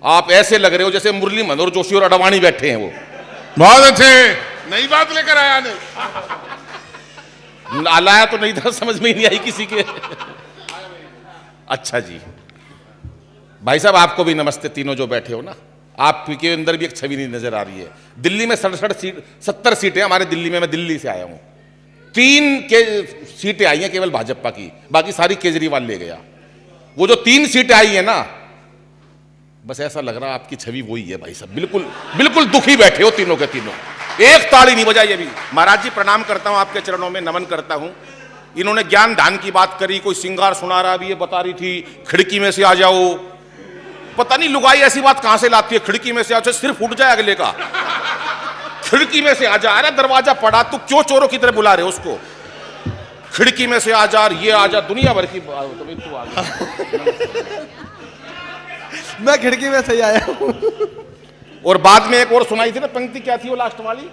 आप ऐसे लग रहे हो जैसे मुरली मनोहर जोशी और अडवाणी बैठे हैं। वो बहुत अच्छे, नई बात लेकर आया ने। लाया तो नहीं था, समझ में ही नहीं आई किसी के। अच्छा जी, भाई साहब आपको भी नमस्ते, तीनों जो बैठे हो ना, आपके अंदर भी एक छवि नहीं नजर आ रही है। दिल्ली में 70 सीटें हमारे दिल्ली में, मैं दिल्ली से आया हूं, 3 सीटें आई हैं केवल भाजपा की, बाकी सारी केजरीवाल ले गया। वो जो 3 सीटें आई है ना, बस ऐसा लग रहा है आपकी छवि वही है भाई साहब, बिल्कुल बिल्कुल दुखी बैठे हो तीनों के तीनों, एक ताली नहीं बजाई अभी। महाराज जी प्रणाम करता हूं, आपके चरणों में नमन करता हूं। इन्होंने ज्ञान दान की बात करी, कोई सिंगार सुना रहा, भी ये बता रही थी खिड़की में से आ जाओ। पता नहीं लुगाई ऐसी बात कहां से लाती है, खिड़की में से आओ, सिर फूट जाए अगले का। खिड़की में से आ जा, अरे दरवाजा पड़ा, तू क्यों चोरों की तरह बुला रहे हो उसको? खिड़की में से आ जा, ये आ जा, दुनिया भर की तू आ गया। मैं खिड़की में से ही आया हूं। और बाद में एक और सुनाई थी ना पंक्ति, क्या थी वो लास्ट वाली?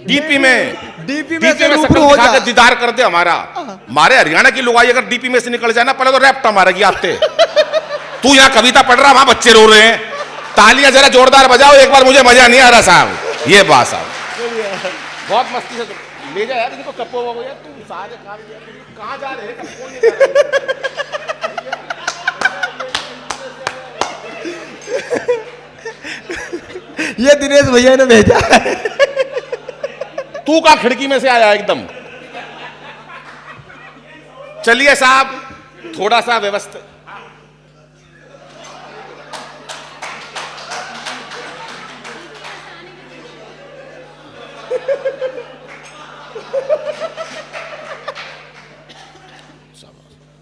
डीपी में से रूबरू हो जा, दीदार कर दे हमारा। हमारे हरियाणा की लुगाई अगर डीपी में से निकल जाए ना, पहले तो रैप्टा मारेगी आपसे। तू यहाँ कविता पढ़ रहा, वहां बच्चे रो रहे हैं, तालियां जरा जोरदार बजाओ एक बार, मुझे मजा नहीं आ रहा साहब। ये बात साहब बहुत मस्ती से ले जा यार इनको, कपो हो गया तू सारे कहां जा रहे हैं? ये दिनेश भैया ने भेजा है। तू का खिड़की में से आया एकदम। चलिए साहब थोड़ा सा व्यवस्थित।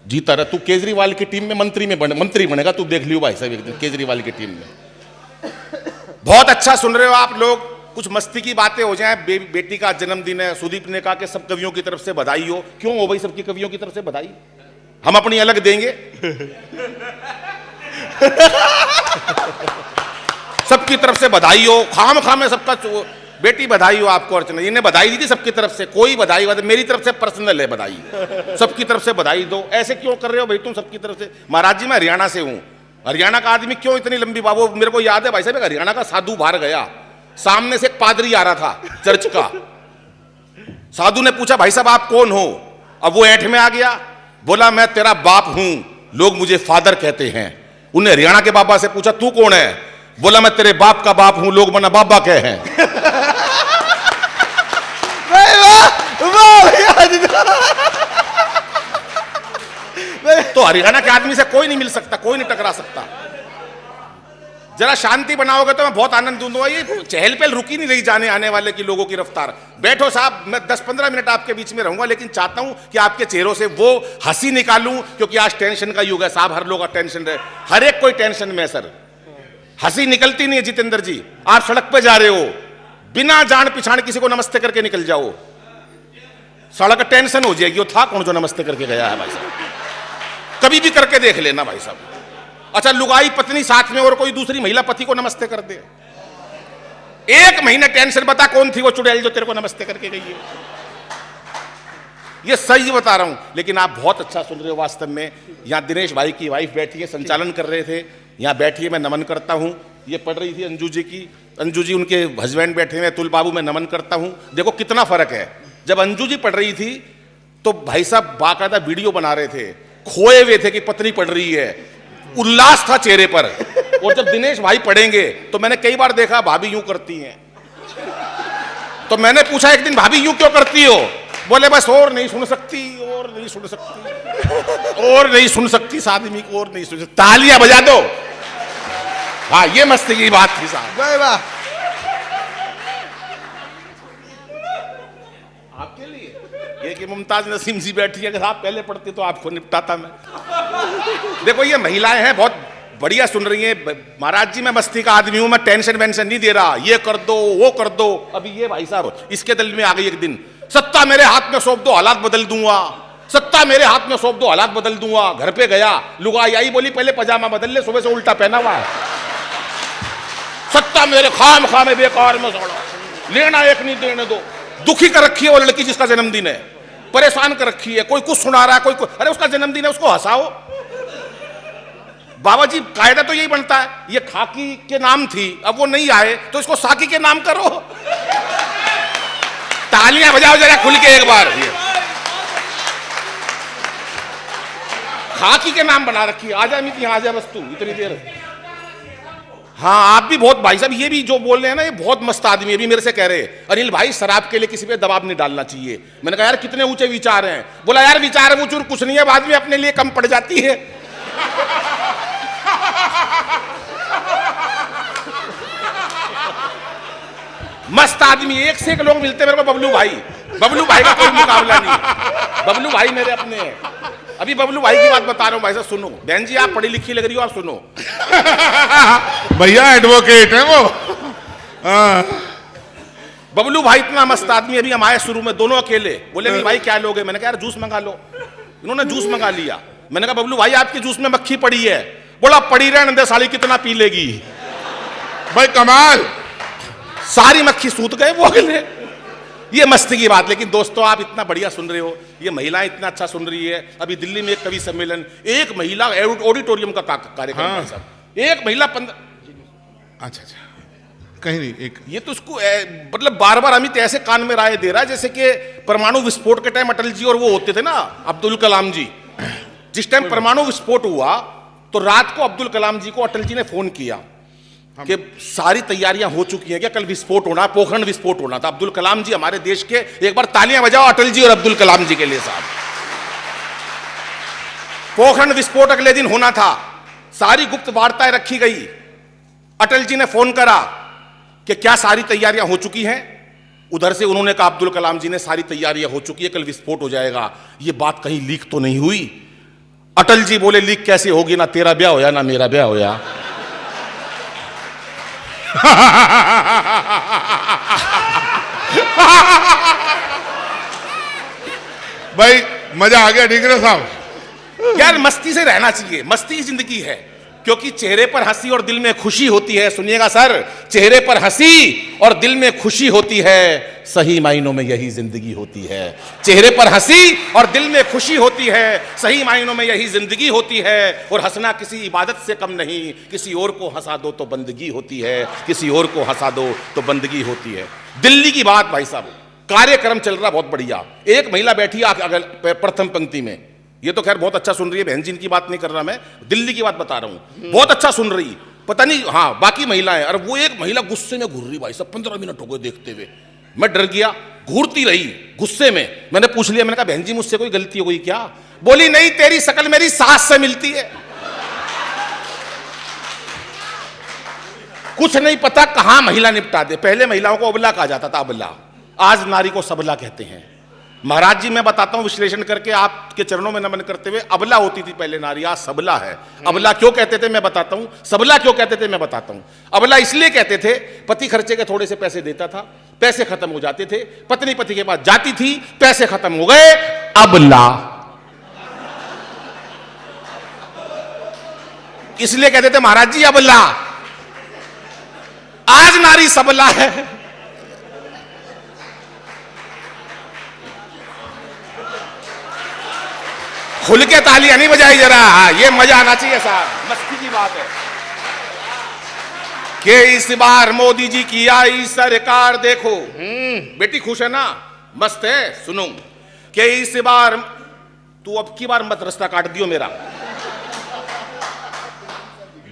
जीता रहा तू, केजरीवाल की टीम में मंत्री बनेगा तू, देख लियो भाई साहब एक दिन केजरीवाल की टीम में। बहुत अच्छा सुन रहे हो आप लोग, कुछ मस्ती की बातें हो जाए। बेटी का जन्मदिन है, सुदीप ने कहा कि सब कवियों की तरफ से बधाई हो। क्यों हो भाई सबकी कवियों की तरफ से बधाई, हम अपनी अलग देंगे। सबकी तरफ से बधाई हो, खाम में सबका बेटी बधाई हो आपको। अर्चना इन्हें बधाई दी थी सबकी तरफ से, कोई बधाई मेरी तरफ से पर्सनल है बधाई, सबकी तरफ से बधाई दो। ऐसे क्यों कर रहे हो भाई तुम सबकी तरफ से? महाराज जी मैं हरियाणा से हूं, हरियाणा का आदमी क्यों इतनी लंबी बाबू? मेरे को याद है भाई साहब, हरियाणा का साधु बाहर गया, सामने से एक पादरी आ रहा था चर्च का। साधु ने पूछा भाई साहब आप कौन हो? अब वो ऐठ में आ गया, बोला मैं तेरा बाप हूं, लोग मुझे फादर कहते हैं। उन्हें हरियाणा के बाबा से पूछा तू कौन है? बोला मैं तेरे बाप का बाप हूं, लोग मना बाबा कहे हैं। तो हरियाणा के आदमी से कोई नहीं मिल सकता, कोई नहीं टकरा सकता। जरा शांति बनाओगे तो मैं बहुत आनंद दूंगा। ये चहल पहल रुकी नहीं रही जाने आने वाले की लोगों की रफ्तार। बैठो साहब, मैं 10-15 मिनट आपके बीच में रहूंगा, लेकिन चाहता हूं कि आपके चेहरों से वो हंसी निकालूं, क्योंकि आज टेंशन का युग है साहब, हर लोग टेंशन रहे, हर एक कोई टेंशन में है सर, हंसी निकलती नहीं है। जितेंद्र जी आप सड़क पे जा रहे हो, बिना जान पिछाड़ किसी को नमस्ते करके निकल जाओ, सड़क टेंशन हो जाएगी। वो था कौन जो नमस्ते करके गया है भाई साहब? कभी भी करके देख लेना भाई साहब। अच्छा लुगाई पत्नी साथ में और कोई दूसरी महिला पति को नमस्ते कर दे, एक महीना टेंशन, बता कौन थी वो चुड़ैल जो तेरे को नमस्ते करके गई है? ये सही बता रहा हूं। लेकिन आप बहुत अच्छा सुन रहे हो वास्तव में। यहां दिनेश भाई की वाइफ बैठी है, संचालन कर रहे थे, यहां बैठी है, मैं नमन करता हूं। ये पढ़ रही थी अंजू जी की, अंजू जी उनके हस्बैंड बैठे हैं तुल बाबू, मैं नमन करता हूं। देखो कितना फर्क है, जब अंजू जी पढ़ रही थी तो भाई साहब बाकायदा वीडियो बना रहे थे, खोए हुए थे कि पत्नी पढ़ रही है, उल्लास था चेहरे पर। और जब दिनेश भाई पढ़ेंगे तो मैंने कई बार देखा भाभी यूं करती हैं, तो मैंने पूछा एक दिन भाभी यूं क्यों करती हो? बोले बस और नहीं सुन सकती, और नहीं सुन सकती, और नहीं सुन सकती इस आदमी को, और नहीं सुन सकती। तालियां बजा दो। हाँ ये मस्ती की बात थी साहब। वाह आपके लिए ये कि मुमताज नसीम जी बैठी है, अगर आप पहले पढ़ते तो आपको निपटाता मैं। देखो ये महिलाएं हैं बहुत बढ़िया सुन रही हैं। महाराज जी मैं मस्ती का आदमी हूं, मैं टेंशन वेंशन नहीं दे रहा, ये कर दो वो कर दो। अभी ये भाई साहब इसके दिल में आ गई एक दिन, सत्ता मेरे हाथ में सौंप दो हालात बदल दूंगा, सत्ता मेरे हाथ में सौंप दो हालात बदल दूंगा। घर पे गया, लुगाई आई, बोली पहले पजामा बदल ले, सुबह से उल्टा पहना हुआ है। सत्ता मेरे खाम खामे बेकार में सड़ा, लेना एक नहीं देने दो। दुखी कर रखी है वो लड़की जिसका जन्मदिन है, परेशान कर रखी है। कोई कुछ सुना रहा है, कोई अरे उसका जन्मदिन है उसको हंसाओ। बाबा जी कायदा तो यही बनता है, ये खाकी के नाम थी, अब वो नहीं आए तो इसको साकी के नाम करो। तालियां बजाओ जरा खुल के एक बार। खाकी के नाम बना रखी है, आजा अमित यहाँ आजा बस तू इतनी देर। हाँ आप भी बहुत, भाई साहब ये भी जो बोल रहे हैं ना, ये बहुत मस्त आदमी है, भी मेरे से कह रहे हैं अनिल भाई शराब के लिए किसी पे दबाव नहीं डालना चाहिए। मैंने कहा यार कितने ऊंचे विचार हैं। बोला यार विचार ऊंचे कुछ नहीं है, बाद में अपने लिए कम पड़ जाती है। मस्त आदमी, एक से एक लोग मिलते मेरे को। बबलू भाई का कोई मुकाबला नहीं। बबलू भाई मेरे अपने हैं। अभी बबलू भाई की बात बता रहा हूं भाई साहब, सुनो। बहन जी आप पढ़ी लिखी लग रही हो, आप सुनो। भैया एडवोकेट है वो। बबलू भाई इतना मस्त आदमी। अभी हम आए शुरू में दोनों अकेले, बोले भाई क्या लोगे? मैंने कहा यार जूस मंगा लो। इन्होंने जूस मंगा लिया। मैंने कहा बबलू भाई आपके जूस में मक्खी पड़ी है। बोला पड़ी रहने दे साली, कितना पी लेगी। भाई कमाल, सारी मक्खी सूत गए वो अगले। ये मस्ती की बात। लेकिन दोस्तों आप इतना बढ़िया सुन रहे हो, ये महिलाएं इतना अच्छा सुन रही है। अभी दिल्ली में एक कवि सम्मेलन, एक महिला ऑडिटोरियम का कार्यक्रम है साहब, एक महिला 15। अच्छा कहीं नहीं एक ये तो उसको मतलब बार बार अमित ऐसे कान में राय दे रहा है जैसे कि परमाणु विस्फोट के टाइम अटल जी और वो होते थे ना अब्दुल कलाम जी। जिस टाइम परमाणु विस्फोट हुआ तो रात को अब्दुल कलाम जी को अटल जी ने फोन किया कि सारी तैयारियां हो चुकी हैं, क्या कल विस्फोट होना, पोखरण विस्फोट होना था। अब्दुल कलाम जी हमारे देश के, एक बार तालियां बजाओ अटल जी और अब्दुल कलाम जी के लिए साहब। पोखरण विस्फोट अगले दिन होना था, सारी गुप्त वार्ताएं रखी गई। अटल जी ने फोन करा कि क्या सारी तैयारियां हो चुकी हैं? उधर से उन्होंने कहा अब्दुल कलाम जी ने सारी तैयारियां हो चुकी है, कल विस्फोट हो जाएगा। ये बात कहीं लीक तो नहीं हुई? अटल जी बोले लीक कैसे होगी, ना तेरा ब्याह होया ना मेरा ब्याह होया। भाई मजा आ गया डीगरे साहब। यार मस्ती से रहना चाहिए, मस्ती की जिंदगी है, क्योंकि चेहरे पर हंसी और दिल में खुशी होती है। सुनिएगा सर, चेहरे पर हंसी और दिल में खुशी होती है, सही मायनों में यही जिंदगी होती है। चेहरे पर हंसी और दिल में खुशी होती है, सही मायनों में यही जिंदगी होती है। और हंसना किसी इबादत से कम नहीं, किसी और को हंसा दो तो बंदगी होती है, किसी और को हंसा दो तो बंदगी होती है। दिल्ली की बात भाई साहब, कार्यक्रम चल रहा बहुत बढ़िया। एक महिला बैठी है प्रथम पंक्ति में, ये तो खैर बहुत अच्छा सुन रही है, बहन जी की बात नहीं कर रहा मैं, दिल्ली की बात बता रहा हूं। बहुत अच्छा सुन रही, पता नहीं हाँ बाकी महिलाएं। और वो एक महिला गुस्से में घूर रही भाई साहब, 15 मिनट हो गए देखते हुए। मैं डर गया, घूरती रही गुस्से में। मैंने पूछ लिया, मैंने कहा बहन जी मुझसे कोई गलती हो गई क्या? बोली नहीं, तेरी शक्ल मेरी सास से मिलती है। कुछ नहीं पता कहां महिला निपटा दे। पहले महिलाओं को अबला कहा जाता था, अबला। आज नारी को सबला कहते हैं। महाराज जी मैं बताता हूं विश्लेषण करके, आपके चरणों में नमन करते हुए, अबला होती थी पहले नारी, आज सबला है। अबला क्यों कहते थे मैं बताता हूं, सबला क्यों कहते थे मैं बताता हूं। अबला इसलिए कहते थे, पति खर्चे के थोड़े से पैसे देता था, पैसे खत्म हो जाते थे, पत्नी पति के पास जाती थी, पैसे खत्म हो गए, अबला। इसलिए कहते थे महाराज जी अबला। आज नारी सबला है। खुल के तालियां नहीं बजाई जरा, ये मजा आना चाहिए साहब, मस्ती की बात है। कि इस बार मोदी जी की आई सरकार देखो। बेटी खुश है ना, मस्त है। सुनो कि इस बार, तू अब की बार मत रास्ता काट दियो मेरा,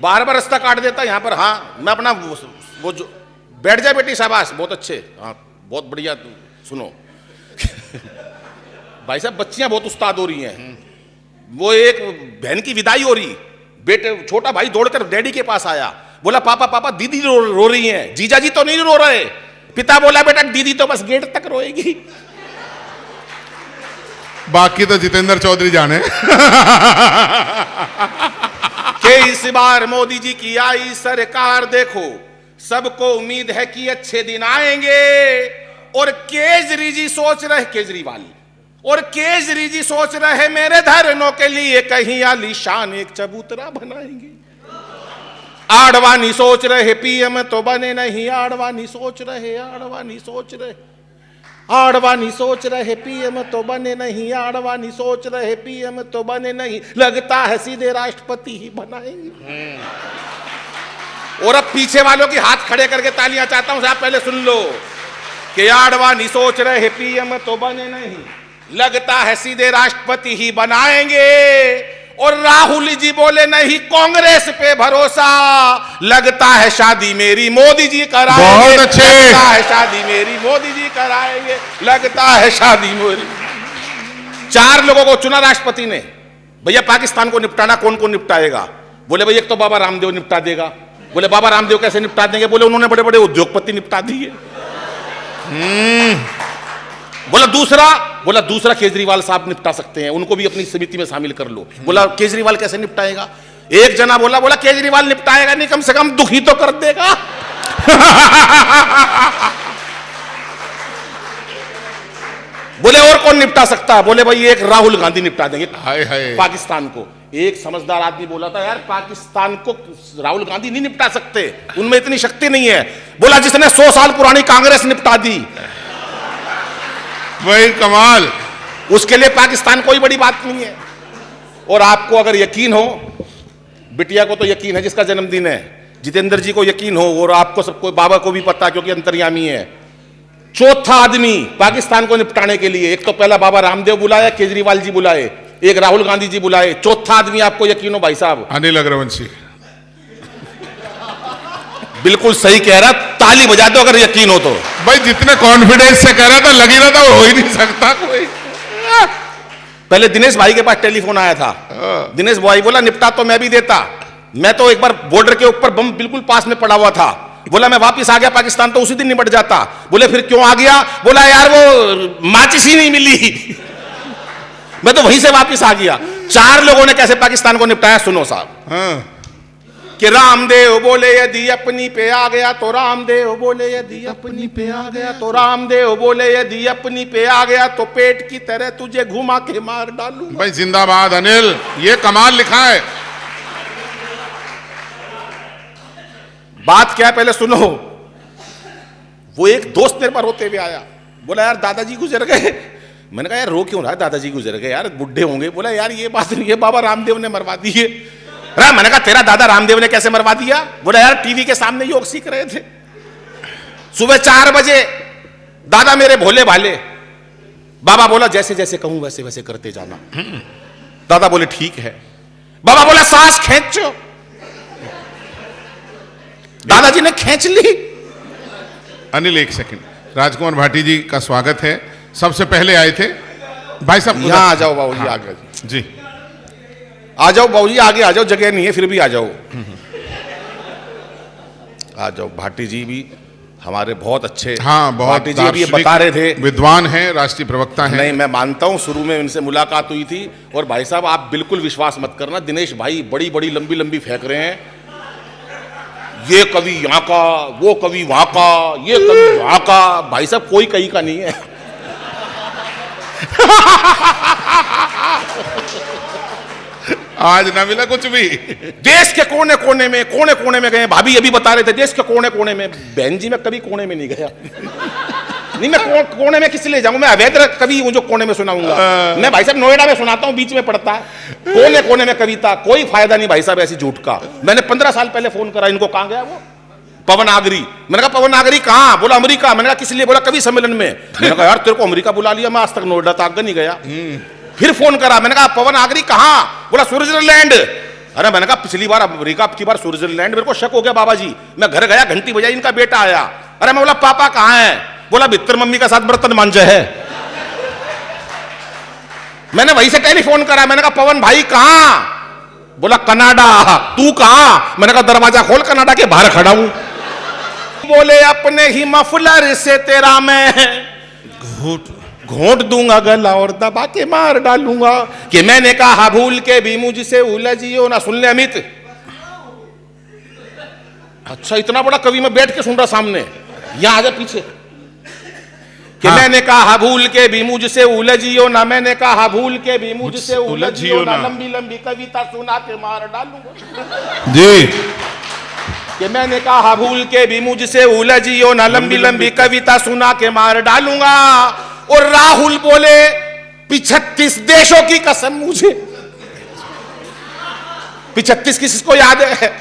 बार बार रास्ता काट देता यहां पर। हाँ मैं अपना वो जो बैठ जा बेटी, शाबाश, बहुत अच्छे, हाँ बहुत बढ़िया। सुनो भाई साहब बच्चियां बहुत उस्ताद हो रही हैं। वो एक बहन की विदाई हो रही, बेटे छोटा भाई दौड़कर डैडी के पास आया, बोला पापा पापा दीदी रो रही हैं, जीजा जी तो नहीं रो रहे। पिता बोला बेटा दीदी तो बस गेट तक रोएगी। बाकी तो जितेंद्र चौधरी जाने। कि इस बार मोदी जी की आई सरकार देखो, सबको उम्मीद है कि अच्छे दिन आएंगे। और केजरी जी सोच रहे, केजरीवाल और केजरी जी सोच रहे मेरे धरनों के लिए कहीं आलीशान एक चबूतरा बनाएंगे। आडवाणी सोच रहे पीएम तो बने नहीं, आडवाणी सोच रहे, आडवाणी सोच रहे। आडवाणी सोच रहे पीएम तो बने नहीं, आडवाणी सोच रहे पीएम तो बने नहीं, लगता है सीधे राष्ट्रपति ही बनाएंगे। और अब पीछे वालों की हाथ खड़े करके तालियां चाहता हूं, साहब पहले सुन लो कि आडवाणी सोच रहे पीएम तो बने नहीं, लगता है सीधे राष्ट्रपति ही बनाएंगे। और राहुल जी बोले नहीं कांग्रेस पे भरोसा, लगता है शादी मेरी मोदी जी कराएंगे। बहुत अच्छे। लगता है शादी मेरी मोदी जी कराएंगे, लगता है शादी मेरी। 4 लोगों को चुना राष्ट्रपति ने, भैया पाकिस्तान को निपटाना कौन कौन निपटाएगा? बोले भैया एक तो बाबा रामदेव निपटा देगा। बोले बाबा रामदेव कैसे निपटा देंगे? बोले उन्होंने बड़े बड़े उद्योगपति निपटा दिए। बोला दूसरा केजरीवाल साहब निपटा सकते हैं, उनको भी अपनी समिति में शामिल कर लो। बोला केजरीवाल कैसे निपटाएगा? एक जना बोला केजरीवाल निपटाएगा नहीं, कम से कम दुखी तो कर देगा। बोले और कौन निपटा सकता है? बोले भाई एक राहुल गांधी निपटा देंगे हाय हाय। पाकिस्तान को। एक समझदार आदमी बोला था यार पाकिस्तान को राहुल गांधी नहीं निपटा सकते, उनमें इतनी शक्ति नहीं है। बोला जिसने 100 साल पुरानी कांग्रेस निपटा दी, वही कमाल। उसके लिए पाकिस्तान कोई बड़ी बात नहीं है। और आपको अगर यकीन हो, बिटिया को तो यकीन है जिसका जन्मदिन है, जितेंद्र जी को यकीन हो, और आपको सबको, बाबा को भी पता क्योंकि अंतर्यामी है, चौथा आदमी पाकिस्तान को निपटाने के लिए, एक तो पहला बाबा रामदेव बुलाया, केजरीवाल जी बुलाए, एक राहुल गांधी जी बुलाए, चौथा आदमी आपको यकीन हो भाई साहब? अनिल अग्रवंशी। बिल्कुल सही कह रहा, ताली बजा दो अगर यकीन हो तो। भाई जितने कॉन्फिडेंस से कह रहा था, लग ही रहा था वो हो ही नहीं सकता कोई। पहले दिनेश भाई के पास टेलीफोन आया था, दिनेश भाई बोला निपटा तो मैं भी देता, मैं तो एक बार बॉर्डर के ऊपर बम बिल्कुल पास में पड़ा हुआ था, बोला मैं वापस आ गया पाकिस्तान तो उसी दिन निपट जाता। बोले फिर क्यों आ गया? बोला यार वो माचिस ही नहीं मिली, मैं तो वहीं से वापस आ गया। 4 लोगों ने कैसे पाकिस्तान को निपटाया सुनो साहब। कि रामदेव बोले यदि अपनी पे आ गया तो रामदेव बोले यदि अपनी पे आ गया तो रामदेव बोले यदि अपनी पे आ गया तो पेट की तरह तुझे घुमा के मार डालूंगा। भाई जिंदाबाद अनिल, ये कमाल लिखा है। बात क्या है पहले सुनो। वो एक दोस्त मेरे पास रोते हुए आया, बोला यार दादाजी गुजर गए। मैंने कहा यार रो क्यों रहा है? दादाजी गुजर गए यार, बुढ़े होंगे। बोला यार ये बात नहीं है, बाबा रामदेव ने मरवा दिए। मैंने कहा तेरा दादा रामदेव ने कैसे मरवा दिया? बोला यार टीवी के सामने योग सीख रहे थे, सुबह 4 बजे दादा मेरे भोले भाले। बाबा बोला जैसे जैसे कहूं वैसे वैसे करते जाना। दादा बोले ठीक है। बाबा बोला सांस खींचो, दादाजी ने खींच ली। अनिल एक सेकंड, राजकुमार भाटी जी का स्वागत है। सबसे पहले आए थे भाई साहब, यहां आ जाओ बाबूजी, आगे जी आ जाओ बाबूजी, आगे आ जाओ, जगह नहीं है फिर भी आ जाओ। आ जाओ। भाटी जी भी हमारे बहुत अच्छे, हाँ बहुत भाटी जी अभी ये बता रहे थे, विद्वान हैं, राष्ट्रीय प्रवक्ता हैं। नहीं मैं मानता हूं, शुरू में उनसे मुलाकात हुई थी। और भाई साहब आप बिल्कुल विश्वास मत करना, दिनेश भाई बड़ी बड़ी लंबी लंबी फेंक रहे हैं, ये कवि यहाँ का, वो कवि वहां का, ये कवि वहां का। भाई साहब कोई कहीं का नहीं है। आज ना मिला कुछ भी। देश के कोने कोने में गए। भाभी अभी बता रहे थे देश के कोने कोने में। बहन जी मैं कभी कोने में नहीं गया। नहीं मैं कोने में किस लिए जाऊं? मैं अवैध कवि हूं जो कोने में सुनाऊंगा। मैं भाई साहब नोएडा में सुनाता हूं, बीच में पड़ता है। कोने कोने में कविता, कोई फायदा नहीं भाई साहब ऐसी झूठ का। मैंने 15 साल पहले फोन करा इनको, कहां गया वो पवन आगरी? मैंने कहा पवन आगरी कहां? बोला अमेरिका। मैंने कहा किस लिए? बोला कवि सम्मेलन में। मैंने कहा यार तेरे को अमेरिका बुला लिया, मैं आज तक नोएडा तक नहीं गया। फिर फोन करा, मैंने कहा पवन आगरी कहां? बोला स्विट्जरलैंड। अरे मैंने कहा पिछली बार अमेरिका, अब की बार स्विट्जरलैंड। मेरे को शक हो गया बाबा जी। मैं घर गया, घंटी बजाई, इनका बेटा आया। अरे मैं बोला पापा कहां है? बोला भित्तर मम्मी का साथ बर्तन मांझे है। मैंने वहीं से टेलीफोन करा, मैंने कहा पवन भाई कहां? बोला कनाडा। तू कहां? मैंने कहा दरवाजा खोल, कनाडा के बाहर खड़ा हूं। बोले अपने ही मफलर से तेरा मैं घोंट दूंगा गला और दबा के मार डालूंगा। कि मैंने कहा भूल के भी मुझसे उलझियो ना। सुन ले अमित, अच्छा इतना बड़ा कवि मैं बैठ के सुन रहा सामने, यहां आ जा पीछे। कि मैंने कहा भूल के भी मुझसे उलझियो ना, मैंने कहा भूल के भी मुझसे उलझियो ना, लंबी लंबी कविता सुना के मार डालूंगा। जी कि मैंने कहा भूल के भी मुझसे उलझियो ना, लंबी लंबी कविता सुना के मार डालूंगा। और राहुल बोले 35 देशों की कसम मुझे, 35 किसको याद है?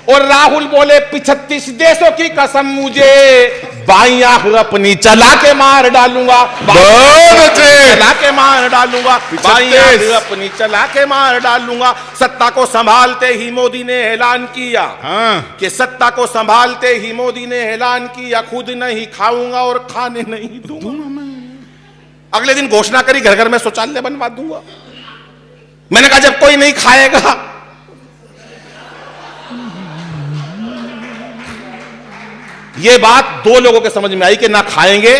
और राहुल बोले 35 देशों की कसम मुझे, बाईं आंख अपनी चला के मार डालूंगा, चला के मार डालूंगा, बाईं आंख अपनी चला के मार डालूंगा। सत्ता को संभालते ही मोदी ने ऐलान किया, कि सत्ता को संभालते ही मोदी ने ऐलान किया, खुद नहीं खाऊंगा और खाने नहीं दूंगा। अगले दिन घोषणा करी घर घर में शौचालय बनवा दूंगा। मैंने कहा जब कोई नहीं खाएगा, ये बात दो लोगों के समझ में आई कि ना खाएंगे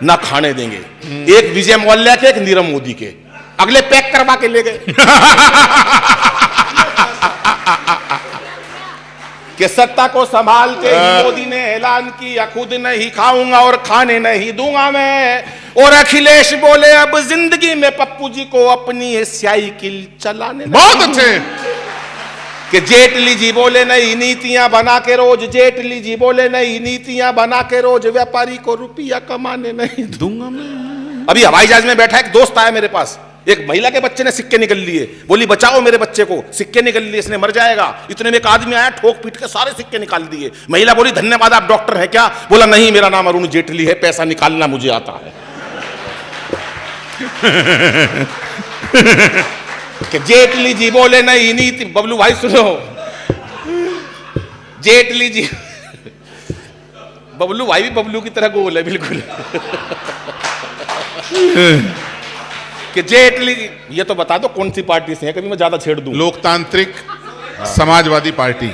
ना खाने देंगे, एक विजय मौल्या के, एक नीरव मोदी के। अगले पैक करवा के ले गए कि सत्ता को संभालते ही मोदी ने ऐलान किया, खुद नहीं खाऊंगा और खाने नहीं दूंगा मैं। और अखिलेश बोले अब जिंदगी में पप्पू जी को अपनी साइकिल चलाने, बहुत अच्छे। कि जेटली जी बोले नई नीतियां बना के रोज, जेटली जी बोले नई नीतियां बना के रोज, व्यापारी को रुपया कमाने नहीं दूंगा मैं। अभी हवाई जहाज में बैठा एक दोस्त आया मेरे पास, एक महिला के बच्चे ने सिक्के निकल लिए, बोली बचाओ मेरे बच्चे को, सिक्के निकल लिए, इसने मर जाएगा। इतने में एक आदमी आया, ठोक पीट के सारे सिक्के निकाल दिए। महिला बोली धन्यवाद, आप डॉक्टर है क्या? बोला नहीं, मेरा नाम अरुण जेटली है, पैसा निकालना मुझे आता है। कि जेटली जी बोले नहीं नीति, बबलू भाई सुनो, जेटली जी, बबलू भाई भी बबलू की तरह गोल है बिल्कुल। कि जेटली, ये तो बता दो कौन सी पार्टी से है, कभी मैं ज्यादा छेड़ दूं। लोकतांत्रिक समाजवादी पार्टी,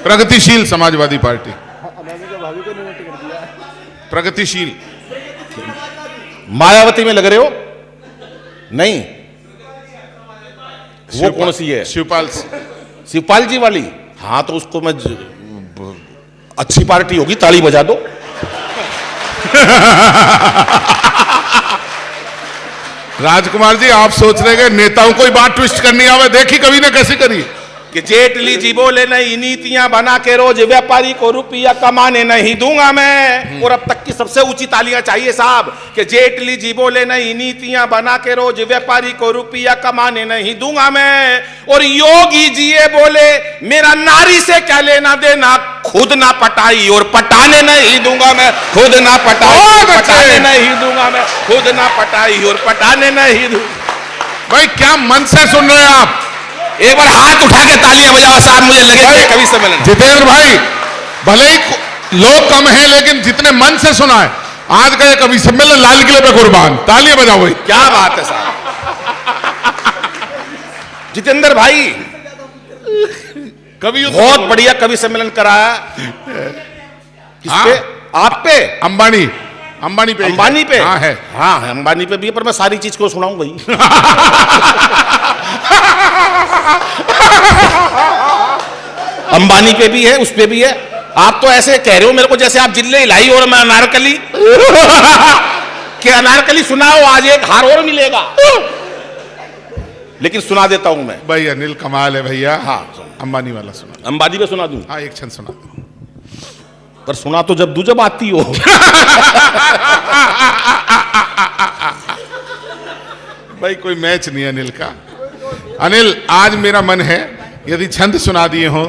प्रगतिशील समाजवादी पार्टी, प्रगतिशील। मायावती में लग रहे हो? नहीं, वो कौन सी है? शिवपाल जी वाली। हाँ तो उसको मैं अच्छी पार्टी होगी, ताली बजा दो। राजकुमार जी आप सोच रहे हैं नेताओं को ही बात ट्विस्ट करनी आवे, देखी कभी ने कैसी करी। कि जेटली जी बोले नई नीतियां बना के रोज, व्यापारी को रुपया कमाने नहीं दूंगा मैं। और अब तक की सबसे ऊंची तालियां चाहिए साहब, कि जेटली जी बोले नई नीतियां बना के रोज, व्यापारी को रुपया कमाने नहीं दूंगा मैं। और योगी जी ये बोले मेरा नारी से क्या लेना देना, खुद ना पटाई और पटाने नहीं दूंगा मैं, खुद ना पटाई पटाने नहीं दूंगा मैं, खुद ना पटाई और पटाने नहीं दूंगा। भाई क्या मन से सुन रहे हैं आप? एक बार हाथ उठा के तालियां बजाओ साहब, मुझे लगे कि कवि सम्मेलन। जितेंद्र भाई भले ही लोग कम हैं, लेकिन जितने मन से सुना है आज का ये कवि सम्मेलन लाल किले पे कुर्बान, तालियां बजाओ भाई। क्या बात है साहब। जितेंद्र भाई कवि बहुत बढ़िया कवि सम्मेलन कराया। किस पे? आप पे? अंबानी पे? अंबानी पे? हाँ है, हाँ है, अंबानी पे भी है, पर मैं सारी चीज को सुनाऊं भाई। अंबानी पे भी है, उस पे भी है। आप तो ऐसे कह रहे हो मेरे को जैसे आप जिले हिलाई और मैं अनारकली। कि अनारकली सुनाओ, आज एक हार और मिलेगा। लेकिन सुना देता हूं मैं भाई। अनिल कमाल है भैया। हाँ अंबानी वाला सुना। अंबानी पे सुना दूं? हाँ एक क्षण सुना दो। पर सुना तो जब आती हो। भाई कोई मैच नहीं अनिल का। अनिल आज मेरा मन है यदि छंद सुना दिए हो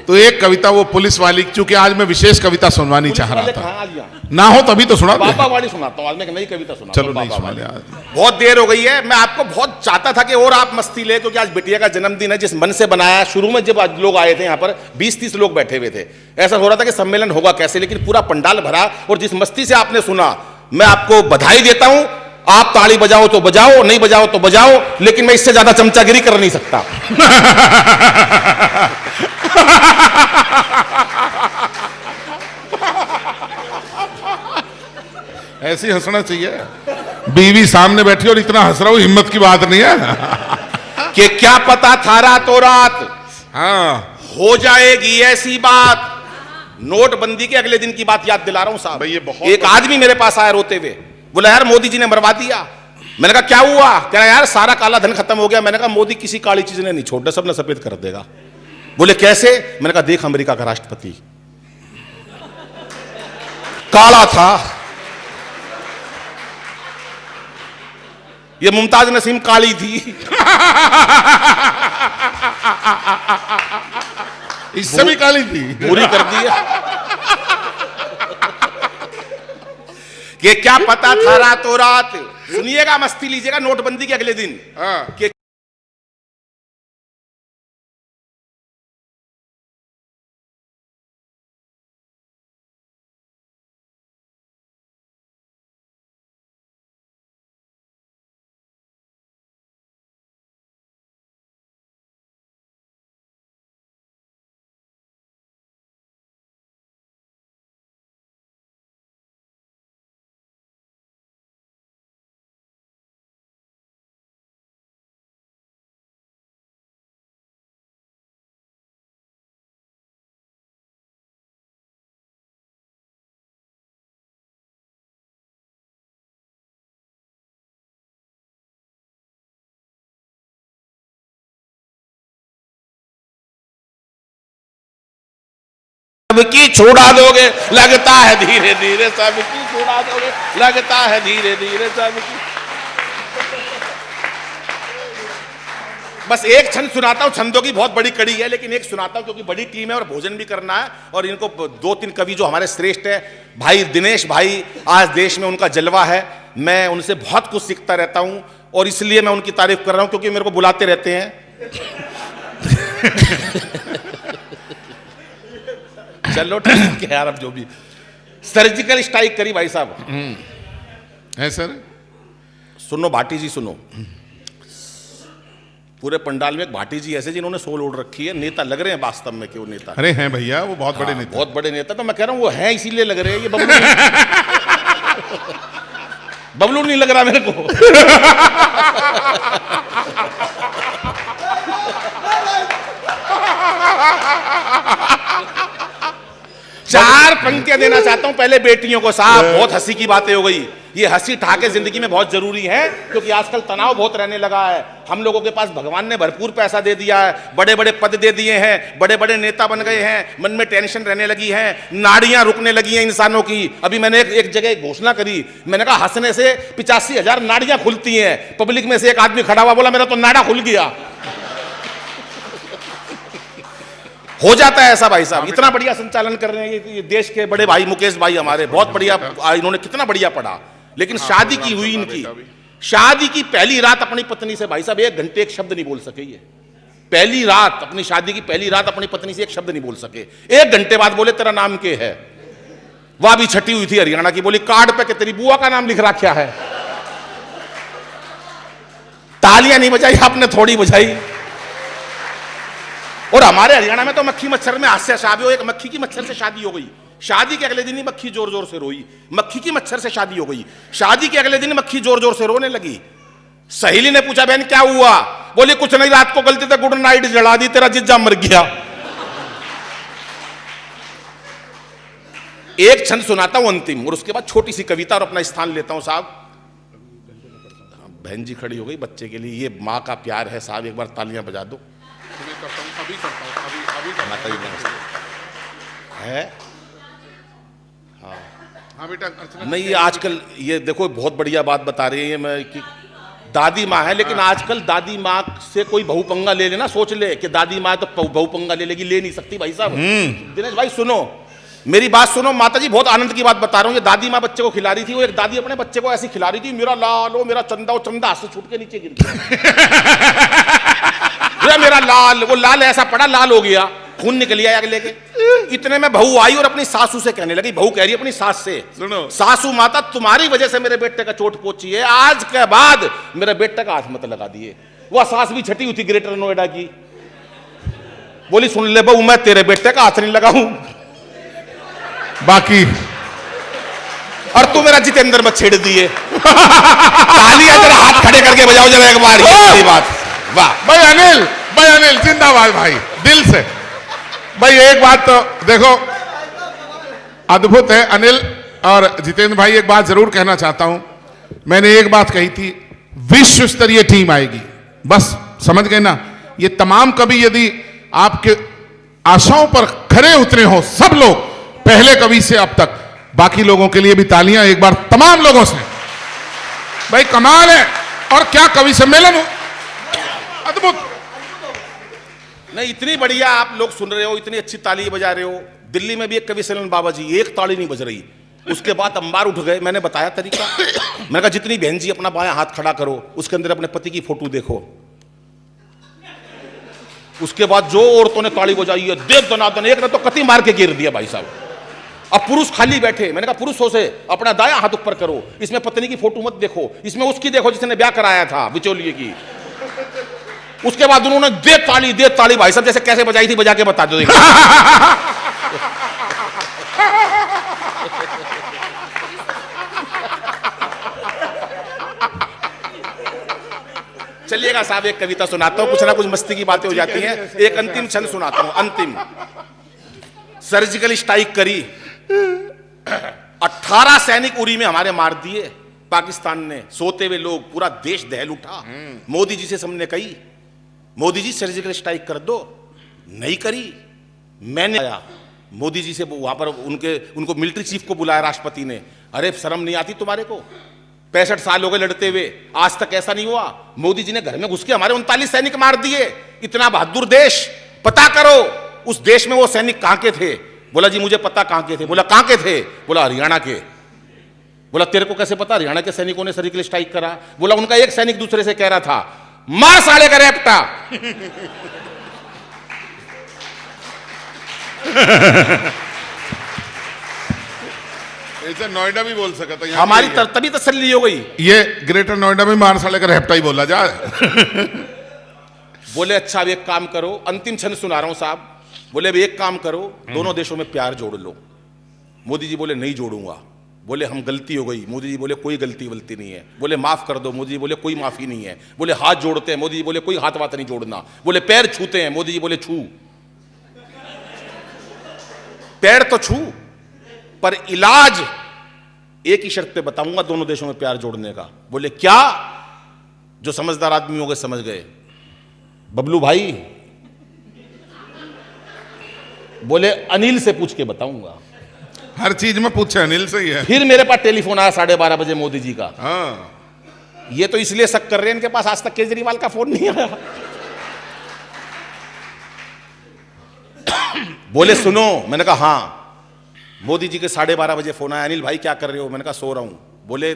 तो एक कविता वो पुलिस वाली, क्योंकि आज मैं विशेष कविता सुनवानी चाह रहा था, ना हो तभी तो सुना। बाबा वाली सुनाता हूँ आज, मैं एक नई कविता सुना। चलो नहीं सुना ले। बहुत देर हो गई है, मैं आपको बहुत चाहता था कि और आप मस्ती ले, क्योंकि आज बिटिया का जन्मदिन है। जिस मन से बनाया, शुरू में जब आज लोग आए थे यहाँ पर 20-30 लोग बैठे हुए थे, ऐसा हो रहा था कि सम्मेलन होगा कैसे, लेकिन पूरा पंडाल भरा। और जिस मस्ती से आपने सुना, मैं आपको बधाई देता हूं। आप ताली बजाओ तो बजाओ, नहीं बजाओ तो बजाओ, लेकिन मैं इससे ज्यादा चमचागिरी कर नहीं सकता। ऐसे ही हंसना चाहिए। बीवी सामने बैठी और इतना हंस रहा हूं, हिम्मत की बात नहीं है। कि क्या पता था रातों रात हाँ हो जाएगी ऐसी बात। नोटबंदी के अगले दिन की बात याद दिला रहा हूं साहब। ये बहुत एक आदमी मेरे पास आया रोते हुए, बोला यार मोदी जी ने मरवा दिया। मैंने कहा क्या हुआ? कह रहा यार सारा काला धन खत्म हो गया। मैंने कहा मोदी किसी काली चीज ने नहीं छोड़, सबने सफेद कर देगा। बोले कैसे? मैंने कहा देख अमेरिका का राष्ट्रपति काला था, ये मुमताज नसीम काली थी। इससे भी काली थी, पूरी कर दी है। कि क्या पता था रातों रात, सुनिएगा मस्ती लीजिएगा, नोटबंदी के अगले दिन कि सबकी छुड़ा दोगे, लगता है धीरे धीरे सबकी छुड़ा दोगे, लगता है धीरे धीरे सबकी। बस एक छंद सुनाता हूं, छंदों की बहुत बड़ी कड़ी है, लेकिन एक सुनाता हूं क्योंकि बड़ी टीम है और भोजन भी करना है। और इनको 2-3 कवि जो हमारे श्रेष्ठ है, भाई दिनेश भाई, आज देश में उनका जलवा है, मैं उनसे बहुत कुछ सीखता रहता हूं और इसलिए मैं उनकी तारीफ कर रहा हूं क्योंकि मेरे को बुलाते रहते हैं। चलो ठीक है यार, अब जो भी सर्जिकल स्ट्राइक करी भाई साहब। है सर। सुनो भाटी जी, सुनो, पूरे पंडाल में एक भाटी जी ऐसे जिन्होंने सोल ओढ़ रखी है, नेता लग रहे हैं वास्तव में कि वो नेता। अरे हैं भैया, वो बहुत बड़े नेता, बहुत बड़े नेता। तो मैं कह रहा हूं वो हैं इसीलिए लग रहे हैं, ये बबलू बबलू नहीं लग रहा मेरे को। चार पंक्तियां देना चाहता हूं पहले बेटियों को। साहब बहुत हंसी की बातें हो गई, ये हंसी ठाके जिंदगी में बहुत जरूरी है क्योंकि आजकल तनाव बहुत रहने लगा है। हम लोगों के पास भगवान ने भरपूर पैसा दे दिया है, बड़े बड़े पद दे दिए हैं, बड़े बड़े नेता बन गए हैं, मन में टेंशन रहने लगी है, नाड़ियां रुकने लगी हैं इंसानों की। अभी मैंने एक जगह घोषणा करी, मैंने कहा हंसने से 85,000 नाड़ियां खुलती हैं। पब्लिक में से एक आदमी खड़ा हुआ, बोला मेरा तो नाड़ा खुल गया। हो जाता है ऐसा भाई साहब। इतना बढ़िया संचालन कर रहे हैं ये देश के बड़े भाई मुकेश भाई हमारे, बहुत बढ़िया, इन्होंने कितना बढ़िया पढ़ा। लेकिन शादी की हुई इनकी, शादी की पहली रात अपनी पत्नी से भाई साहब 1 घंटे एक शब्द नहीं बोल सके। ये पहली रात, अपनी शादी की पहली रात अपनी पत्नी से एक शब्द नहीं बोल सके। 1 घंटे बाद बोले तेरा नाम क्या है? वह भी छठी हुई थी हरियाणा की, बोली कार्ड पे कि तेरी बुआ का नाम लिख रखा है। तालियां नहीं बजाई आपने, थोड़ी बजाई। और हमारे हरियाणा में तो मक्खी मच्छर में हास्य शादी हो, एक मक्खी की मच्छर से शादी हो गई, शादी के अगले दिन ही मक्खी जोर जोर से रोई। मक्खी की मच्छर से शादी हो गई, शादी के अगले दिन मक्खी जोर जोर से रोने लगी। सहेली ने पूछा बहन क्या हुआ? बोली कुछ नहीं, रात को गलती से गुड नाइट जला दी, तेरा जिज्जा मर गया। एक छंद सुनाता हूं अंतिम और उसके बाद छोटी सी कविता और अपना स्थान लेता हूं साहब। बहन जी खड़ी हो गई बच्चे के लिए, ये माँ का प्यार है साहब, एक बार तालियां बजा दो। माता जी है हाँ बेटा। नहीं ये आजकल ये देखो बहुत बढ़िया बात बता रही है मैं कि दादी माँ है, लेकिन आजकल दादी माँ से कोई बहू पंगा ले लेना, सोच ले कि दादी माँ तो बहू पंगा ले लेगी, ले नहीं सकती भाई साहब। दिनेश भाई सुनो मेरी बात सुनो, माता जी बहुत आनंद की बात बता रहा हूँ। ये दादी माँ बच्चे को खिला रही थी, वो एक दादी अपने बच्चे को ऐसी खिला रही थी, मेरा लाल हो मेरा चंदा, वो चंदा हाथ से छूट के नीचे गिर गया। मेरा लाल, वो लाल ऐसा पड़ा, लाल हो गया, खून निकल गया अगले के। इतने में बहू आई और अपनी सासू से कहने लगी, बहू कह रही है अपनी सास से, सुनो सासू माता तुम्हारी वजह से मेरे बेटे का चोट पहुंची है, आज के बाद मेरे बेटे का हाथ मत लगा दिए। वह सास भी छठी हुई थी ग्रेटर नोएडा की, बोली सुन ले बहू मैं तेरे बेटे का हाथ नहीं लगाऊं बाकी, और तू मेरा जितेंद्र मत छेड़ दिए। तालियां जरा हाथ खड़े करके बजाओ जरा एक बार, ये बात वाह। भाई अनिल जिंदाबाद भाई, दिल से। भाई एक बात तो देखो अद्भुत है अनिल और जितेंद्र भाई, एक बात जरूर कहना चाहता हूं। मैंने एक बात कही थी, विश्व स्तरीय टीम आएगी, बस समझ गए ना। ये तमाम कवि यदि आपके आशाओं पर खरे उतरे हो सब लोग, पहले कवि से अब तक। बाकी लोगों के लिए भी तालियां एक बार तमाम लोगों से। भाई कमाल है, और क्या कवि सम्मेलन हो, अद्भुत। नहीं, इतनी बढ़िया आप लोग सुन रहे हो, इतनी अच्छी ताली बजा रहे हो। दिल्ली में भी एक कवि सम्मेलन बाबा जी, एक ताली नहीं बज रही। उसके बाद अंबार उठ गए। मैंने बताया तरीका, मैंने कहा जितनी बहन जी अपना बायां हाथ खड़ा करो, उसके अंदर अपने पति की फोटो देखो। उसके बाद जो औरतों ने ताली बजाई है, देव दनादन, एक ने तो कति मार के गिर दिया भाई साहब। अब पुरुष खाली बैठे। मैंने कहा पुरुषों से अपना दायां हाथ ऊपर करो, इसमें पत्नी की फोटो मत देखो, इसमें उसकी देखो जिसने ब्याह कराया था बिचौलिए की। उसके बाद उन्होंने दे ताली भाई साहब, जैसे कैसे बजाई थी बजा के बता दो। चलिएगा साहब, एक कविता सुनाता हूं, कुछ ना कुछ मस्ती की बातें हो जाती हैं। एक अंतिम छंद सुनाता हूं, अंतिम। सर्जिकल स्ट्राइक करी, 18 सैनिक उरी में हमारे मार दिए पाकिस्तान ने। सोते हुए लोग, पूरा देश दहल उठा। मोदी जी से हमने कही, मोदी जी सर्जिकल स्ट्राइक कर दो, नहीं करी। मैंने आया मोदी जी से, वहां पर उनको मिलिट्री चीफ को बुलाया राष्ट्रपति ने। अरे शर्म नहीं आती तुम्हारे को, 65 साल हो गए लड़ते हुए, आज तक ऐसा नहीं हुआ। मोदी जी ने घर में घुस के हमारे 39 सैनिक मार दिए। इतना बहादुर देश, पता करो उस देश में वो सैनिक कहां के थे। बोला जी मुझे पता कहां के थे। बोला कहां के थे। बोला हरियाणा के। बोला तेरे को कैसे पता हरियाणा के सैनिकों ने सर्जिकल स्ट्राइक करा। बोला उनका एक सैनिक दूसरे से कह रहा था, मार साले का रेपटा। ऐसा नोएडा भी बोल सका था, हमारी तभी तसल्ली हो गई। ये ग्रेटर नोएडा में मार साले का रेपटा ही बोला जा। बोले अच्छा अब एक काम करो, अंतिम छंद सुना रहा हूं साहब। बोले अब एक काम करो, दोनों देशों में प्यार जोड़ लो। मोदी जी बोले नहीं जोड़ूंगा। बोले हम गलती हो गई। मोदी जी बोले कोई गलती वलती नहीं है। बोले माफ कर दो। मोदी जी बोले कोई माफी नहीं है। बोले हाथ जोड़ते हैं। मोदी जी बोले कोई हाथ वाथ नहीं जोड़ना। बोले पैर छूते हैं। मोदी जी बोले छू, पैर तो छू, पर इलाज एक ही शर्त पे बताऊंगा दोनों देशों में प्यार जोड़ने का। बोले क्या। जो समझदार आदमी हो गए समझ गए। बबलू भाई बोले अनिल से पूछ के बताऊंगा। हर चीज में पूछे अनिल से ही है। फिर मेरे पास टेलीफोन आया 12:30 बजे मोदी जी का। हाँ। ये तो इसलिए शक कर रहे हैं, इनके पास आज तक केजरीवाल का फोन नहीं आया। बोले सुनो। मैंने कहा हाँ। मोदी जी के 12:30 बजे फोन आया, अनिल भाई क्या कर रहे हो। मैंने कहा सो रहा हूं। बोले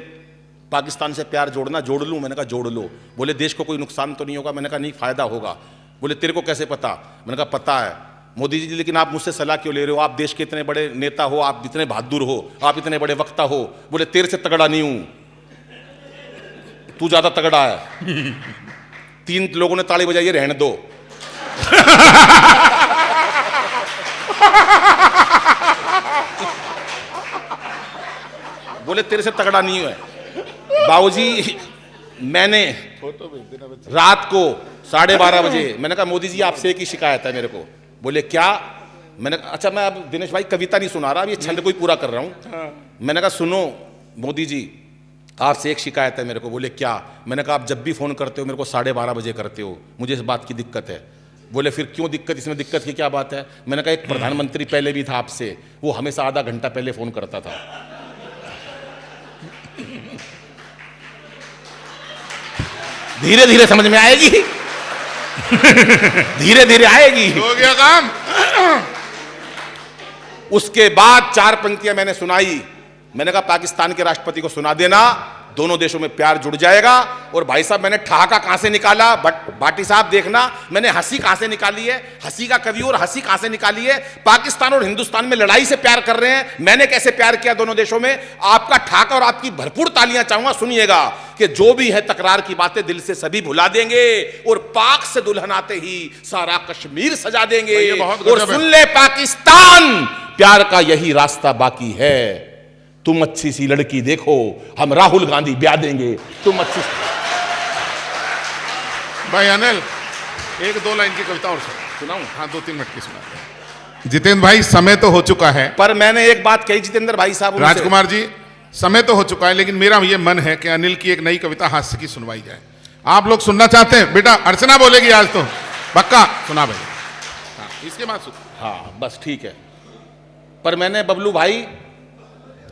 पाकिस्तान से प्यार जोड़ना, जोड़ लूं। मैंने कहा जोड़ लो। बोले देश को कोई नुकसान तो नहीं होगा। मैंने कहा नहीं फायदा होगा। बोले तेरे को कैसे पता। मैंने कहा पता है मोदी जी, लेकिन आप मुझसे सलाह क्यों ले रहे हो, आप देश के इतने बड़े नेता हो, आप इतने बहादुर हो, आप इतने बड़े वक्ता हो। बोले तेरे से तगड़ा नहीं हूं, तू ज्यादा तगड़ा है। 3 लोगों ने ताली बजाई, रहने दो। बोले तेरे से तगड़ा नहीं है। बाबूजी मैंने रात को 12:30 बजे मैंने कहा मोदी जी आपसे एक ही शिकायत है मेरे को। बोले क्या। मैंने कहा अच्छा मैं अब दिनेश भाई कविता नहीं सुना रहा, अब ये छंद कोई पूरा कर रहा हूं। मैंने कहा सुनो मोदी जी आपसे एक शिकायत है मेरे को। बोले क्या। मैंने कहा आप जब भी फोन करते हो मेरे को 12:30 बजे करते हो, मुझे इस बात की दिक्कत है। बोले फिर क्यों दिक्कत, इसमें दिक्कत की क्या बात है। मैंने कहा एक प्रधानमंत्री पहले भी था आपसे, वो हमेशा आधा घंटा पहले फोन करता था। धीरे धीरे समझ में आएगी। धीरे धीरे आएगी। हो गया काम। उसके बाद 4 पंक्तियां मैंने सुनाई। मैंने कहा पाकिस्तान के राष्ट्रपति को सुना देना, दोनों देशों में प्यार जुड़ जाएगा। और भाई साहब मैंने ठहाका कहां से निकाला, बाटी साहब देखना, मैंने हंसी कहां से निकाली है, हंसी का कवि और हंसी कहां से निकाली है। पाकिस्तान और हिंदुस्तान में लड़ाई से प्यार कर रहे हैं, मैंने कैसे प्यार किया दोनों देशों में। आपका ठहाका और आपकी भरपूर तालियां चाहूंगा। सुनिएगा कि जो भी है तकरार की बातें दिल से सभी भुला देंगे, और पाक से दुल्हन आते ही सारा कश्मीर सजा देंगे। और सुन ले पाकिस्तान, प्यार का यही रास्ता बाकी है। तुम अच्छी सी लड़की देखो, हम राहुल गांधी ब्याह देंगे। तुम अच्छी भाई अनिल 1-2 लाइन की कविता और सुनाऊं। हाँ 2-3 मिनट की सुना। जितेंद्र भाई समय तो हो चुका है, पर मैंने एक बात कही जितेंद्र भाई साहब, राजकुमार जी समय तो हो चुका है, लेकिन मेरा ये मन है कि अनिल की एक नई कविता हास्य की सुनवाई जाए। आप लोग सुनना चाहते हैं। बेटा अर्चना बोलेगी आज तो पक्का सुना भाई। इसके बाद हाँ बस ठीक है। पर मैंने बबलू भाई,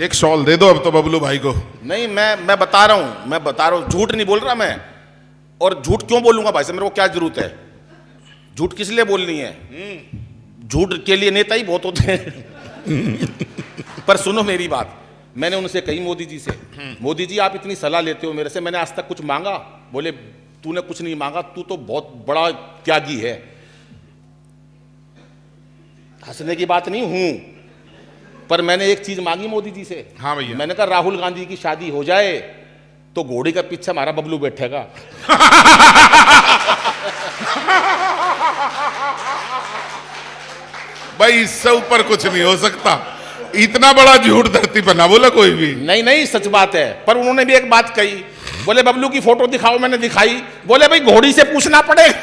एक शॉल दे दो अब तो बबलू भाई को। नहीं मैं बता रहा हूँ, झूठ नहीं बोल रहा मैं। और झूठ क्यों बोलूंगा भाई साहब, मेरे को क्या जरूरत है झूठ किस लिए बोलनी है? झूठ के लिए नेता ही बहुत होते हैं। पर सुनो मेरी बात, मैंने उनसे कही मोदी जी से, मोदी जी आप इतनी सलाह लेते हो मेरे से, मैंने आज तक कुछ मांगा? बोले तूने कुछ नहीं मांगा, तू तो बहुत बड़ा त्यागी है। हंसने की बात नहीं हूं, पर मैंने एक चीज मांगी मोदी जी से। हाँ भैया। मैंने कहा राहुल गांधी की शादी हो जाए तो घोड़ी का पीछे हमारा बबलू बैठेगा। भाई इससे ऊपर कुछ नहीं हो सकता, इतना बड़ा झूठ धरती पर ना बोला कोई भी। नहीं सच बात है। पर उन्होंने भी एक बात कही, बोले बबलू की फोटो दिखाओ, मैंने दिखाई, बोले भाई घोड़ी से पूछना पड़ेगा।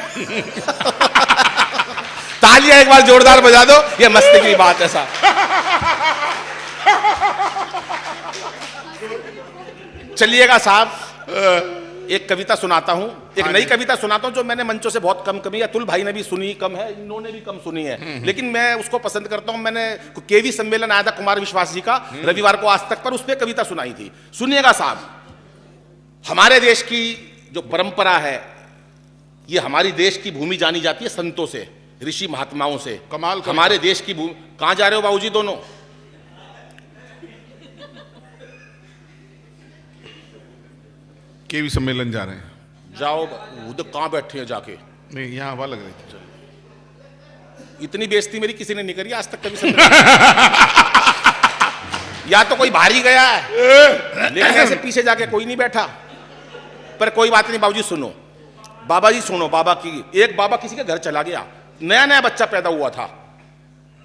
तालियां एक बार जोरदार बजा दो, ये मस्ती की बात है साहब। चलिएगा साहब, एक कविता सुनाता हूं, एक नई कविता सुनाता हूं जो मैंने मंचों से बहुत कम कमी, अतुल भाई ने भी सुनी कम है, इन्होंने भी कम सुनी है, लेकिन मैं उसको पसंद करता हूं। मैंने केवी सम्मेलन आया था कुमार विश्वास जी का रविवार को आज तक पर, उस पर कविता सुनाई थी। सुनिएगा साहब, हमारे देश की जो परंपरा है, ये हमारी देश की भूमि जानी जाती है संतों से, ऋषि महात्माओं से। कमाल हमारे देश की भूमि। कहां जा रहे हो बाबूजी दोनों? केवी सम्मेलन जा रहे हैं। जाओ, उधर कहां बैठे हैं जाके? नहीं यहाँ हवा लग रही थी। इतनी बेइज्जती मेरी किसी ने नहीं करी आज तक कभी। या तो कोई भारी गया है, लेकिन ऐसे पीछे जाके कोई नहीं बैठा। पर कोई बात नहीं बाबूजी, सुनो बाबा जी, सुनो बाबा की। एक बाबा किसी के घर चला गया, नया नया बच्चा पैदा हुआ था।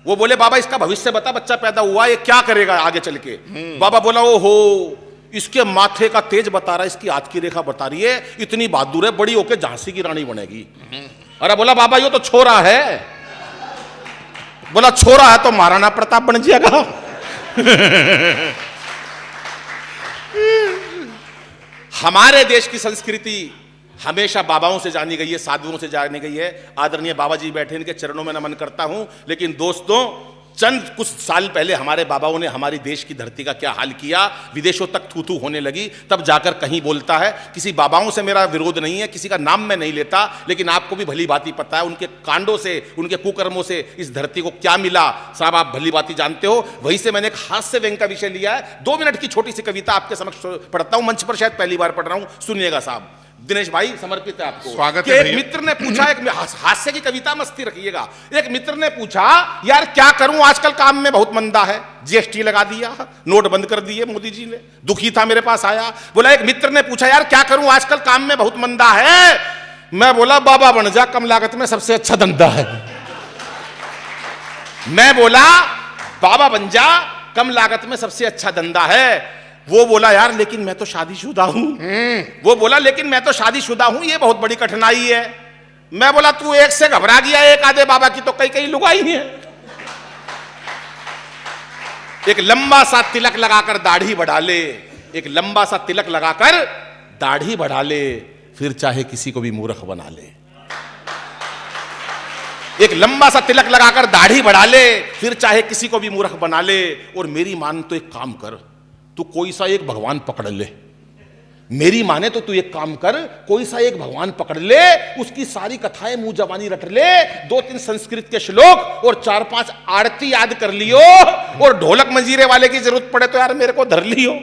वो बोले बाबा इसका भविष्य बता, बच्चा पैदा हुआ ये क्या करेगा आगे चल के? बाबा बोला ओ हो, इसके माथे का तेज बता रहा है, इसकी हाथ की रेखा बता रही है, इतनी बहादुर है, बड़ी होके झांसी की रानी बनेगी। अरे बोला बाबा ये तो छोरा है। बोला छोरा है तो महाराणा प्रताप बन जाएगा। हमारे देश की संस्कृति हमेशा बाबाओं से जानी गई है, साधुओं से जानी गई है। आदरणीय बाबा जी बैठे, इनके चरणों में नमन करता हूं। लेकिन दोस्तों, चंद कुछ साल पहले हमारे बाबाओं ने हमारी देश की धरती का क्या हाल किया, विदेशों तक थू थू होने लगी, तब जाकर कहीं बोलता है। किसी बाबाओं से मेरा विरोध नहीं है, किसी का नाम मैं नहीं लेता, लेकिन आपको भी भली भांति पता है उनके कांडों से, उनके कुकर्मों से इस धरती को क्या मिला। साहब आप भली भांति जानते हो। वहीं से मैंने एक हास्य व्यंग का विषय लिया है। 2 मिनट की छोटी सी कविता आपके समक्ष पढ़ता हूं, मंच पर शायद पहली बार पढ़ रहा हूं, सुनिएगा साहब। दिनेश भाई समर्पित है आपको। स्वागत है। है। एक मित्र ने पूछा, एक हास्य की कविता, मस्ती रखिएगा। एक मित्र ने पूछा यार क्या करूं, आजकल काम में बहुत मंदा है, जीएसटी लगा दिया, नोट बंद कर दिए मोदी जी ने। दुखी था, मेरे पास आया, बोला एक मित्र ने पूछा यार क्या करूं, आजकल काम में बहुत मंदा है। मैं बोला बाबा बन जा, कम लागत में सबसे अच्छा धंधा है। मैं बोला बाबा बन जा, कम लागत में सबसे अच्छा धंधा है। वो बोला यार लेकिन मैं तो शादीशुदा हूं। वो बोला लेकिन मैं तो शादीशुदा हूं, ये बहुत बड़ी कठिनाई है। मैं बोला तू एक से घबरा गया, एक आधे बाबा की तो कई कई लुगाई है। एक लंबा सा तिलक लगाकर दाढ़ी बढ़ा ले, एक लंबा सा तिलक लगाकर दाढ़ी बढ़ा ले, फिर चाहे किसी को भी मूर्ख बना ले। एक लंबा सा तिलक लगाकर दाढ़ी बढ़ा ले, फिर चाहे किसी को भी मूर्ख बना ले। और मेरी मान तो एक काम कर, तू कोई सा एक भगवान पकड़ ले। मेरी माने तो तू एक काम कर, कोई सा एक भगवान पकड़ ले, उसकी सारी कथाएं मुंह जबानी रट ले, 2-3 संस्कृत के श्लोक और 4-5 आरती याद कर लियो, और ढोलक मंजीरे वाले की जरूरत पड़े तो यार मेरे को धर लियो।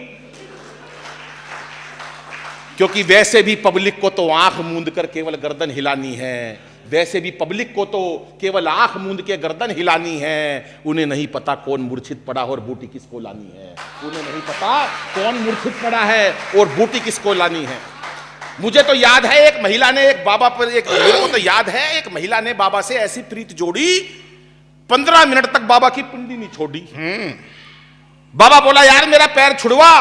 क्योंकि वैसे भी पब्लिक को तो आंख मूंद कर केवल गर्दन हिलानी है, वैसे भी पब्लिक को तो केवल आंख मूंद के गर्दन हिलानी है। उन्हें नहीं पता कौन मूर्छित पड़ा और बूटी किसको लानी है। उन्हें नहीं पता कौन मूर्छित पड़ा है और बूटी किसको लानी है। मुझे तो याद है एक महिला ने एक बाबा पर, एक मेरे को तो याद है एक महिला ने बाबा से ऐसी प्रीत जोड़ी, 15 मिनट तक बाबा की पिंडी नहीं छोड़ी। बाबा बोला यार मेरा पैर छुड़वा,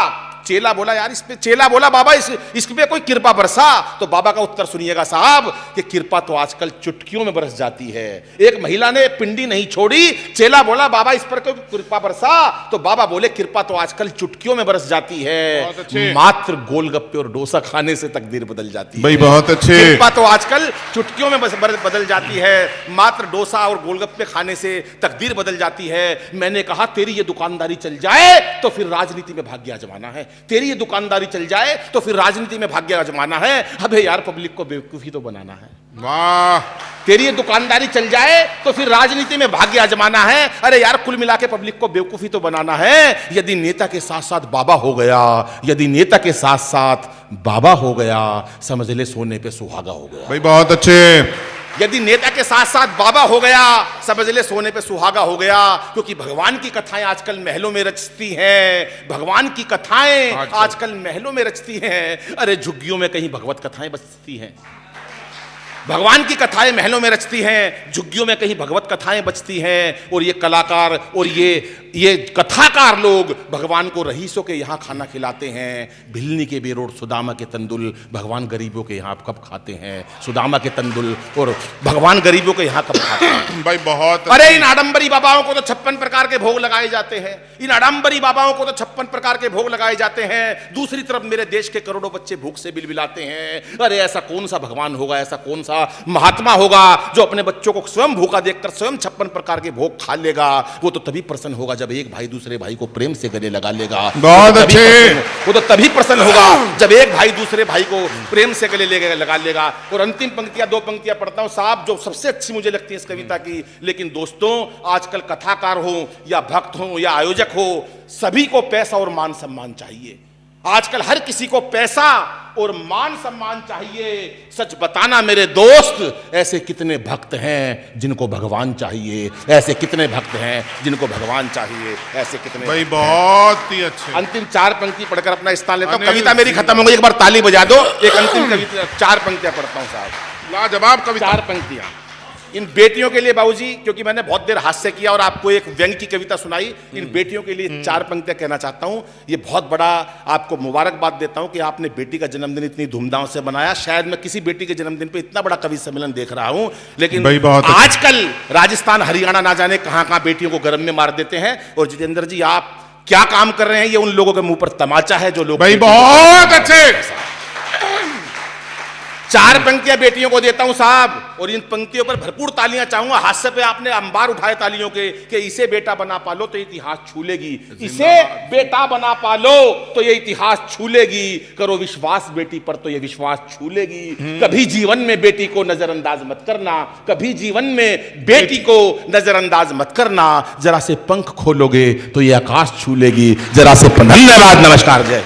चेला बोला यार इस पे, चेला बोला बाबा इस पे कोई कृपा बरसा। तो बाबा का उत्तर सुनिएगा साहब कि कृपा तो आजकल चुटकियों में बरस जाती है। एक महिला ने पिंडी नहीं छोड़ी, चेला बोला बाबा इस पर कोई कृपा बरसा। तो बाबा बोले कृपा तो आजकल चुटकियों में बरस जाती है, मात्र गोलगप्पे और डोसा खाने से तकदीर बदल जाती है। भाई बहुत अच्छे। कृपा तो आजकल चुटकियों में बदल जाती है, मात्र डोसा और गोलगप्पे खाने से तकदीर बदल जाती है। मैंने कहा तेरी ये दुकानदारी चल जाए तो फिर राजनीति में भाग्य आजमाना है, तेरी ये दुकानदारी चल जाए तो फिर राजनीति में भाग्य आजमाना है। अबे यार पब्लिक को बेवकूफी तो बनाना है। वाह, तेरी ये दुकानदारी चल जाए तो फिर राजनीति में भाग्य आजमाना है। अरे यार कुल मिला के पब्लिक को बेवकूफी तो बनाना है। यदि नेता के साथ साथ बाबा हो गया, यदि नेता के साथ साथ बाबा हो गया, समझ ले सोने पे सुहागा हो गया। भाई बहुत अच्छे। यदि नेता के साथ साथ बाबा हो गया, समझ ले सोने पे सुहागा हो गया। क्योंकि भगवान की कथाएं आजकल महलों में रचती हैं, भगवान की कथाएं आजकल महलों में रचती हैं। अरे झुग्गियों में कहीं भगवत कथाएं बचती हैं, भगवान की कथाएं महलों में रचती हैं, झुग्गियों में कहीं भगवत कथाएं बचती हैं। और ये कलाकार और ये कथाकार लोग भगवान को रईसों के यहाँ खाना खिलाते हैं। भिलनी के बेरोड सुदामा के तंदुल भगवान गरीबों के यहाँ कब खाते हैं? सुदामा के तंदुल और भगवान गरीबों के यहाँ कब खाते हैं? भाई बहुत। अरे इन आडंबरी बाबाओं को तो 56 प्रकार के भोग लगाए जाते हैं, इन आडंबरी बाबाओं को तो 56 प्रकार के भोग लगाए जाते हैं। दूसरी तरफ मेरे देश के करोड़ों बच्चे भूख से बिलबिलाते हैं। अरे ऐसा कौन सा भगवान होगा, ऐसा कौन सा महात्मा होगा जो अपने बच्चों को स्वयं भूखा देखकर स्वयं 56 प्रकार के भोग खा लेगा? वो तो तभी प्रसन्न होगा जब एक भाई दूसरे भाई को प्रेम से गले लगा लेगा। बहुत अच्छे। वो तो तभी प्रसन्न होगा जब एक भाई दूसरे भाई को प्रेम से गले लगा लेगा। और अंतिम पंक्तियां, 2 पंक्तियां पढ़ता हूं साहब जो सबसे अच्छी मुझे लगती है इस कविता की। लेकिन दोस्तों आजकल कथाकार हो या भक्त हो या आयोजक हो, सभी को पैसा और मान सम्मान चाहिए। आजकल हर किसी को पैसा और मान सम्मान चाहिए। सच बताना मेरे दोस्त, ऐसे कितने भक्त हैं जिनको भगवान चाहिए? ऐसे कितने भक्त हैं जिनको भगवान चाहिए? ऐसे कितने? भाई बहुत ही अच्छे। अंतिम 4 पंक्ति पढ़कर अपना स्थान लेता हूं। कविता मेरी खत्म हो गई, एक बार ताली बजा दो। एक अंतिम कविता 4 पंक्तियां पढ़ता हूं साहब, लाजवाब कविता। 4 पंक्तियां इन बेटियों के लिए बाबूजी, क्योंकि मैंने बहुत देर हास्य किया और आपको एक व्यंग की कविता सुनाई। इन बेटियों के लिए 4 पंक्तियां कहना चाहता हूं। ये बहुत बड़ा आपको मुबारकबाद देता हूं कि आपने बेटी का जन्मदिन इतनी धूमधाम से बनाया। शायद मैं किसी बेटी के जन्मदिन पे इतना बड़ा कवि सम्मेलन देख रहा हूं, लेकिन आजकल राजस्थान हरियाणा ना जाने कहां कहां बेटियों को गर्म में मार देते हैं। और जितेंद्र जी आप क्या काम कर रहे हैं, ये उन लोगों के मुंह पर तमाचा है जो लोग। भाई बहुत अच्छे। 4 पंक्तियां बेटियों को देता हूं साहब, और इन पंक्तियों पर भरपूर तालियां चाहूंगा। हास्य पे आपने अंबार उठाए तालियों के कि इसे बेटा बना पालो तो इतिहास छू लेगी, इसे बेटा बना पालो तो ये इतिहास छू लेगी। करो विश्वास बेटी पर तो ये विश्वास छू लेगी। कभी जीवन में बेटी को नजरअंदाज मत करना, कभी जीवन में बेटी को नजरअंदाज मत करना। जरा से पंख खोलोगे तो ये आकाश छू लेगी। जरा से धन्यवाद, नमस्कार, जय।